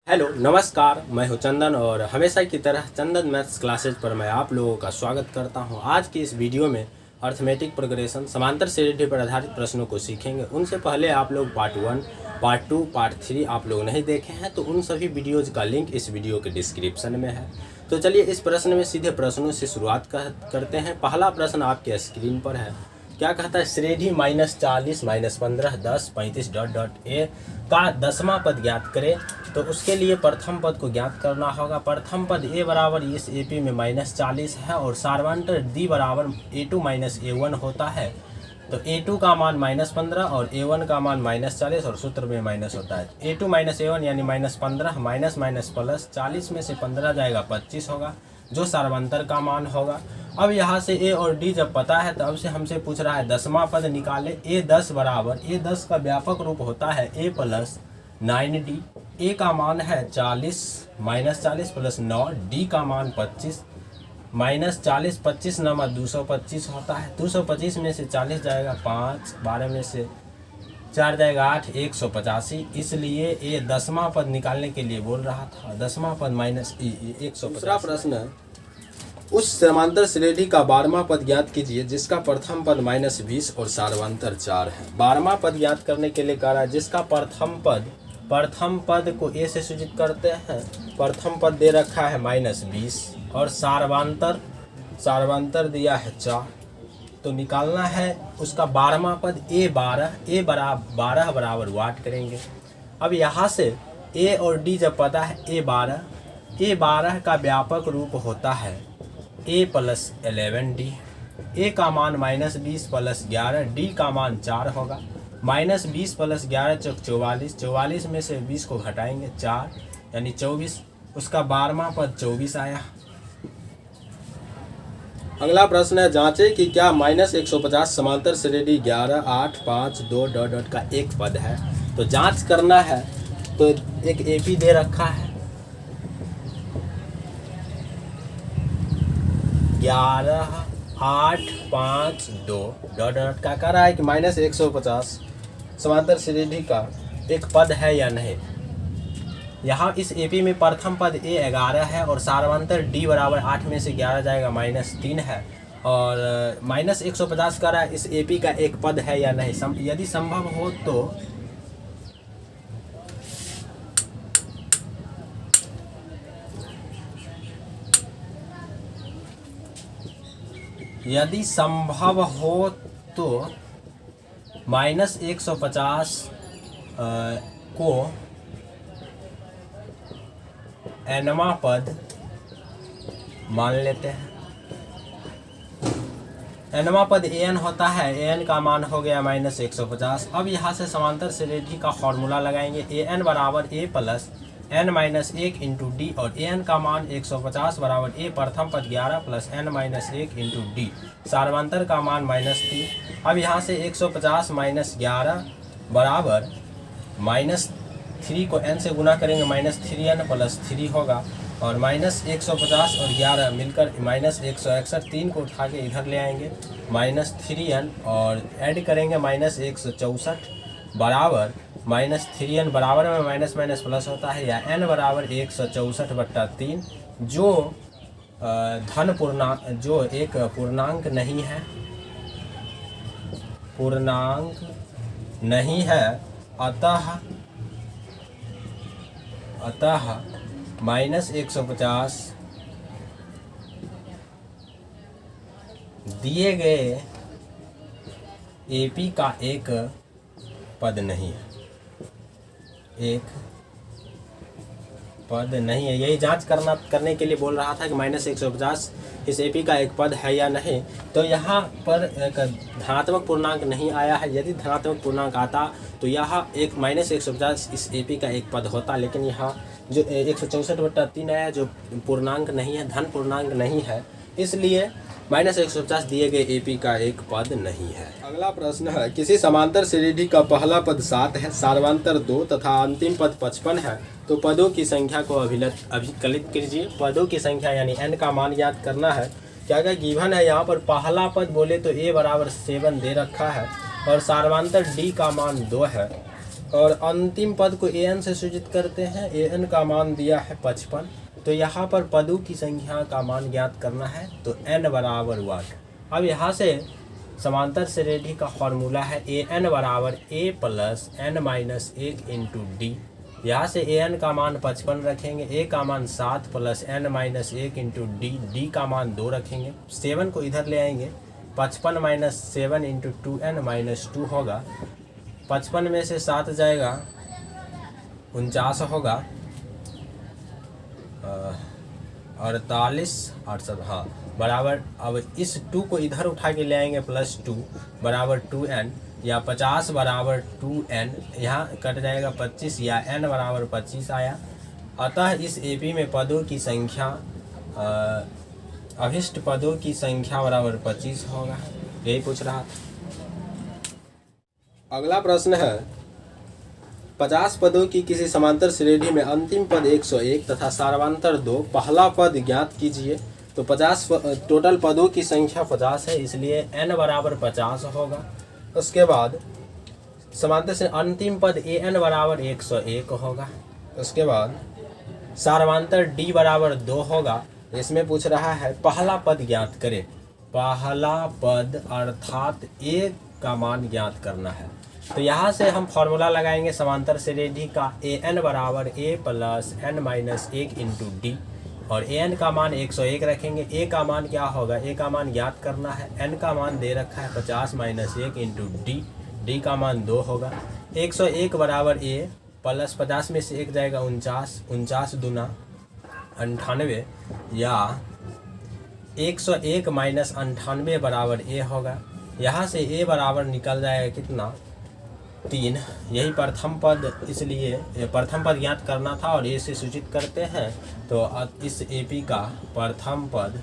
Hello नमस्कार, मैं हूं चंदन और हमेशा की तरह चंदन मैथ्स क्लासेज पर मैं आप लोगों का स्वागत करता हूं। आज की इस वीडियो में अर्थमेटिक प्रोग्रेशन समांतर श्रेणी पर आधारित प्रश्नों को सीखेंगे। उनसे पहले आप लोग पार्ट 1, पार्ट 2, पार्ट 3 आप लोग नहीं देखे हैं तो उन सभी वीडियोज़ का लिंक इस वीडियो के डिस्क्रिप्शन में है। तो चलिए इस प्रश्न में सीधे प्रश्नों से शुरुआत करते हैं। पहला प्रश्न आपके स्क्रीन पर है। क्या कहता है? श्रेणी -40, -15, 10, 35 डॉट डॉट ए का 10वां पद ज्ञात करें। तो उसके लिए प्रथम पद को ज्ञात करना होगा। प्रथम पद a बराबर इस AP में -40 है और सार्वंतर d बराबर a2 - a1 होता है। तो a2 का मान -15 और a1 का मान -40 और सूत्र में माइनस होता है। a2 - a1 यानी -15 माइनस माइनस प्लस 40 में से 15 जाएगा 25 होगा जो सार्वंतर का मान होगा। अब यहाँ से a और d जब पता है तो अब से हमसे पूछ रहा है 10वां पद निकाले। a10 बराबर a10 का व्यापक रूप होता है a + 9d। a का मान है 40 -40 + 9, d का मान 25 -40 25 9 225 होता है। 225 में से 40 जाएगा 5, 12 में से 4 जाएगा 8, 185। इसलिए ये 10वां पद निकालने के लिए बोल रहा था। 10वां पद माइनस 150। दूसरा प्रश्न है, उस समांतर श्रेणी का 12वां पद ज्ञात कीजिए जिसका प्रथम पद -20 और सार्वंतर 4 है। 12वां पद ज्ञात करने के लिए कह रहा है जिसका प्रथम पद को a से सूचित करते हैं। प्रथम पद दे रखा है -20 और सार्वंतर दिया है 4। तो निकालना है उसका 12वां पद a 12 बराबर वाट करेंगे। अब यहाँ से a और d जब पता है a 12 का व्यापक रूप होता है a + 11d। a का मान -20 + 11, d का मान 4 होगा। -20 + 11 = 44, 44 में से 20 को घटाएंगे 4 यानी 24। उसका 12वां पद 24 आया। अगला प्रश्न है, जांचें कि क्या -150 समांतर श्रेणी 11, 8, 5, 2 डॉट डॉट का एक पद है। तो जांच करना है तो एक AP दे रखा है 11, 8, 5, 2 डॉट डॉट का कह रहा है कि -150 समांतर श्रेणी का एक पद है या नहीं। यहाँ इस AP में प्रथम पद a 11 है और सार्वंतर d बराबर 8 में से 11 जाएगा -3 है और -150 का रहा है इस AP का एक पद है या नहीं। यदि संभव हो तो -150 को nवां पद मान लेते हैं। nवां पद an होता है। an का मान हो गया -150। अब यहाँ से समांतर श्रेणी का फॉर्मूला लगाएंगे। an बराबर a + n - 1 × d और an का मान 150 बराबर a प्रथम पद 11 + n - 1 × d सार्वंतर का मान -3। अब यहाँ से 150 - 11 बराबर -3 को n से गुना करेंगे -3n + 3 होगा और -150 और 11 मिलकर -161। 3 को उठा के इधर ले आएंगे -3n और ऐड करेंगे -164 बराबर -3n बराबर में माइनस माइनस प्लस होता है या n बराबर 164/3 जो जो एक पूर्णांक नहीं है। अतः -150 दिए गए AP का एक पद नहीं है। यही जांच करने के लिए बोल रहा था कि -150 इस AP का एक पद है या नहीं। तो यहाँ पर एक धनात्मक पूर्णांक नहीं आया है। यदि धनात्मक पूर्णांक आता तो यहाँ एक -150 इस AP का एक पद होता, लेकिन यहाँ जो 164/3 आया जो पूर्णांक नहीं है, धन पूर्णांक नहीं है, इसलिए -150 दिए गए AP का एक पद नहीं है। अगला प्रश्न है, किसी समांतर श्रेणी का पहला पद 7 है, सार्वंतर 2 तथा अंतिम पद 55 है तो पदों की संख्या को अभिकलित कीजिए। पदों की संख्या यानी n का मान याद करना है। क्या क्या गिवन है यहाँ पर? पहला पद बोले तो a बराबर 7 दे रखा है और सार्वंतर d का मान 2 है और अंतिम पद को an से सूचित करते हैं। an का मान दिया है 55। तो यहाँ पर पदों की संख्या का मान ज्ञात करना है, तो n बराबर 1। अब यहाँ से समांतर श्रेणी का फॉर्मूला है an बराबर a plus n minus 1 into D. यहाँ से an का मान 55 रखेंगे, a का मान 7 plus n minus 1 into D, D का मान 2 रखेंगे। 7 को इधर ले आएंगे, 55 माइनस 7 इंटू 2n माइनस 2 होगा। 55 में से 7 जाएगा 49 होगा, 48 8 हाँ बराबर। अब इस 2 को इधर उठा के ले आएंगे, प्लस 2 बराबर 2n, या 50 बराबर 2n, यहाँ कट जाएगा 25, या n बराबर 25 आया। अतः इस एपी में पदों की संख्या अभिष्ट पदों की संख्या बराबर 25 होगा। यही पूछ रहा था। अगला प्रश्न है 50 पदों की किसी समांतर श्रेणी में अंतिम पद 101 तथा सार्वंतर 2, पहला पद ज्ञात कीजिए। तो 50 टोटल पदों की संख्या 50 है, इसलिए n बराबर 50 होगा। उसके बाद समांतर से अंतिम पद an बराबर 101 होगा। उसके बाद सार्वंतर d बराबर 2 होगा। इसमें पूछ रहा है पहला पद ज्ञात करें। पहला पद अर्थात a का मान ज्ञात करना है। तो यहाँ से हम फॉर्मूला लगाएंगे समांतर श्रेणी का an बराबर a plus n minus 1 into D, और an का मान 101 रखेंगे। a का मान क्या होगा, a का मान ज्ञात करना है। n का मान दे रखा है 50 माइनस 1 इंटू डी, डी का मान 2 होगा। 101 बराबर a प्लस 50 में से 1 जाएगा 49, 49 दूना 98, या 101 माइनस 98 बराबर a होगा। यहाँ से a बराबर निकल जाएगा कितना, 3। यही प्रथम पद, इसलिए प्रथम पद ज्ञात करना था और a से सूचित करते हैं। तो इस एपी का प्रथम पद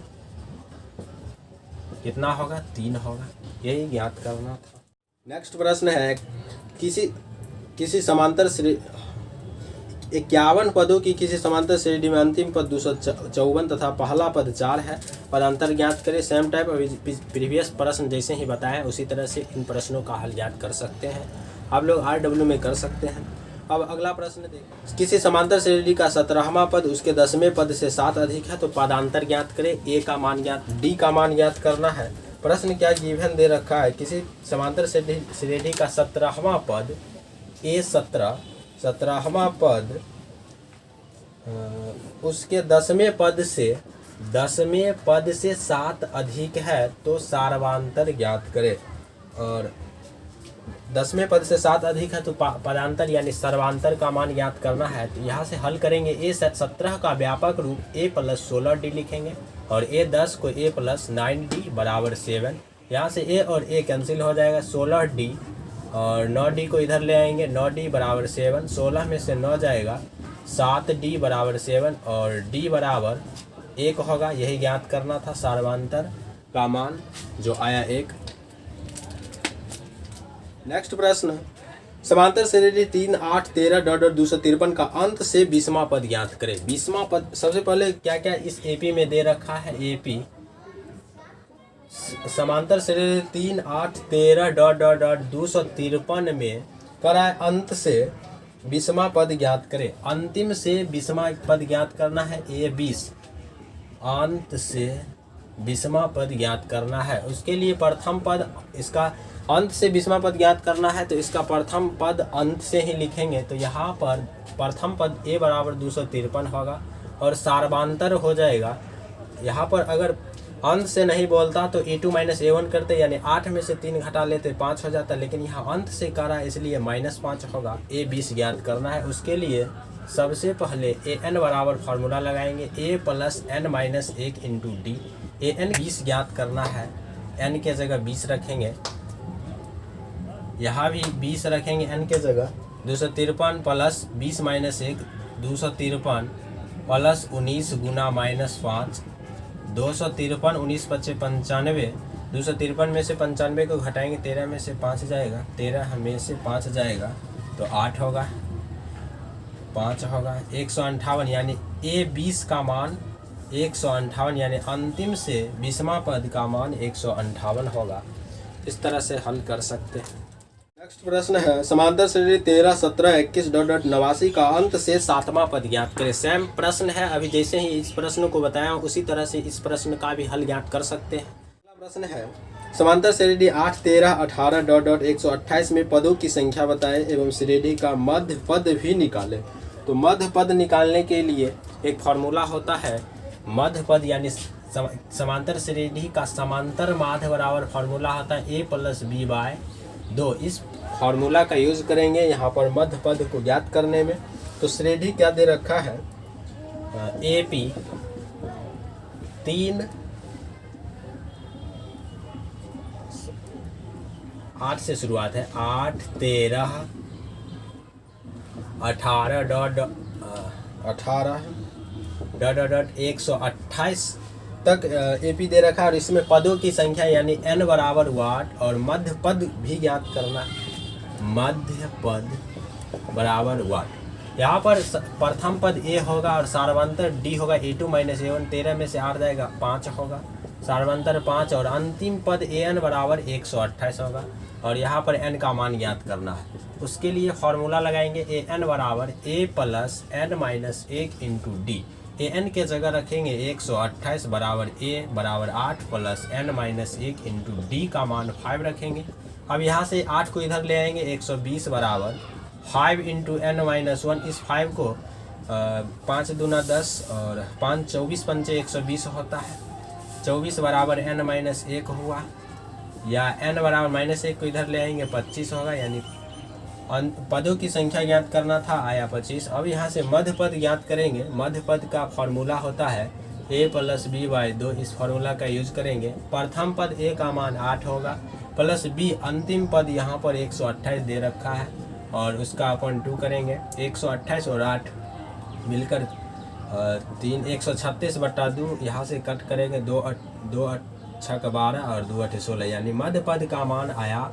कितना होगा, 3 होगा। यही ज्ञात करना था। नेक्स्ट प्रश्न है किसी समांतर श्रेणी 51 पदों की किसी समांतर श्रेणी में अंतिम पद 254 तथा पहला पद 4 है। पदांतर ज्ञात करें। सेम टाइप प्रीवियस प्रश्न जैसे ही बताएं उसी तरह से इन प्रश्नों का हल ज्ञात कर सकते हैं। आप लोग RW में कर सकते हैं। अब अगला प्रश्न देखें। किसी समांतर श्रेणी का 17वां पद उसके 10वें पद से 7 अधिक है, तो पदांतर ज्ञात करें। a का मान ज्ञात, d का मान ज्ञात करना है। प्रश्न क्या गिवन दे रखा है, किसी समांतर श्रेणी का 17वां पद a17, 17वां पद उसके 10वें पद से 7 अधिक है, तो सार्वंतर ज्ञात करें। और 10वें पद से 7 अधिक है तो पदांतर यानी सर्वांतर का मान ज्ञात करना है। तो यहाँ से हल करेंगे। a17 का व्यापक रूप a प्लस 16d लिखेंगे, और a10 को a प्लस 9d बराबर 7। यहाँ से a और a कैंसिल हो जाएगा, 16d और 9d को इधर ले आएंगे, 9d बराबर 7। 16 में से 9 जाएगा, 7d बराबर 7 और d बराबर 1 होगा। यही ज्ञात करना था, सार्वंतर का मान जो आया 1। नेक्स्ट प्रश्न, समांतर श्रेणी 3 8 13 253 का अंत से 20वां पद ज्ञात करें। 20वां पद सबसे पहले क्या क्या इस एपी में दे रखा है। एपी समांतर श्रेणी 3 8 13 253 में कराए अंत से 20वां पद ज्ञात करें। अंतिम से 20वां पद ज्ञात करना है। A20 अंत से 20वां पद ज्ञात करना है। उसके लिए प्रथम पद, इसका अंत से 20वां पद ज्ञात करना है तो इसका प्रथम पद अंत से ही लिखेंगे। तो यहाँ पर प्रथम पद a बराबर 253 होगा और सार्वंतर हो जाएगा। यहाँ पर अगर अंत से नहीं बोलता तो a2 माइनस a1 करते, यानी 8 में से 3 घटा लेते 5 हो जाता, लेकिन यहाँ अंत से करा इसलिए -5 होगा। A20 ज्ञात करना है। उसके लिए सबसे पहले an बराबर फार्मूला लगाएंगे, a plus n minus 1 into D. an 20 ज्ञात करना है, n के जगह 20 रखेंगे, यहाँ भी 20 रखेंगे n के जगह। 253 प्लस 20 माइनस 1, 253 प्लस 19 गुना -5, 253 19 × 5 = 95। 253 में से 95 को घटाएंगे, 13 में से 5 जाएगा, 13 में से 5 जाएगा तो 8 होगा, 5 होगा। 158 यानी A20 का मान 158, यानी अंतिम से 20वां पद का मान 158 होगा। इस तरह से हल कर सकते हैं। नेक्स्ट प्रश्न है समांतर श्रेणी 13, 17, 21 डॉट डॉट 89 का अंत से 7वां पद ज्ञात करें। सेम प्रश्न है, अभी जैसे ही इस प्रश्न को बताया उसी तरह से इस प्रश्न का भी हल ज्ञात कर सकते हैं। अगला प्रश्न है समांतर श्रेणी 8, 13, 18 डॉट डॉट 128 में पदों की संख्या बताएं एवं श्रेणी का मध्य पद भी निकालें। तो मध्य पद निकालने के लिए एक फॉर्मूला होता है, मध्य पद यानी समांतर श्रेणी का समांतर माध्य बराबर फॉर्मूला होता है a+b/2। इस फॉर्मूला का यूज करेंगे यहाँ पर मध्य पद को ज्ञात करने में। तो श्रेणी क्या दे रखा है, AP 3, 8 से शुरुआत है, 8, 13, 18 डॉट 128 तक AP दे रखा है और इसमें पदों की संख्या यानी n बराबर वाट और मध्य पद भी ज्ञात करना है, मध्य पद बराबर वाट। यहाँ पर प्रथम पद A होगा और सार्वंतर D होगा, A2 - A1, 13 में से 8 जाएगा 5 होगा, सार्वंतर 5 और अंतिम पद AN बराबर 128 होगा और यहाँ पर n का मान ज्ञात करना है। उसके लिए फॉर्मूला लगाएंगे AN बराबर A + n - 1 × D। AN के जगह रखेंगे 128 बराबर A बराबर 8 + n - 1 × D का मान 5 रखेंगे। अब यहाँ से 8 को इधर ले आएंगे, 120 बराबर 5 × n - 1। इस 5 को 5 दूना 10 और 5 24 पंचे 120 होता है, 24 बराबर n - 1 हुआ, या n बराबर -1 को इधर ले आएंगे 25 होगा, यानी पदों की संख्या ज्ञात करना था, आया 25। अब यहाँ से मध्य पद ज्ञात करेंगे। मध्य पद का फॉर्मूला होता है a+b/2। इस फॉर्मूला का यूज करेंगे। प्रथम पद A का मान 8 होगा प्लस B, अंतिम पद यहाँ पर 128 दे रखा है और उसका अपन 2 करेंगे। 128 और 8 मिलकर 136/2, यहाँ से कट करेंगे 2 8 6 12 और 2 8 16, यानी मध्य पद का मान आया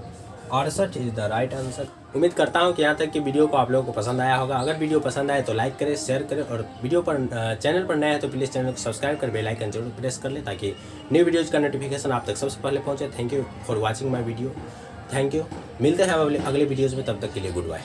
68 इज द राइट आंसर। उम्मीद करता हूँ कि यहाँ तक की वीडियो को आप लोगों को पसंद आया होगा। अगर वीडियो पसंद आए तो लाइक करें, शेयर करें और वीडियो पर चैनल पर नया है तो प्लीज़ चैनल को सब्सक्राइब कर बेल आइकन जरूर प्रेस कर लें ताकि न्यू वीडियोज़ का नोटिफिकेशन आप तक सबसे पहले पहुँचे। Thank you for watching my video. Thank you. मिलते हैं अगले वीडियोज़ में, तब तक के लिए गुड बाय।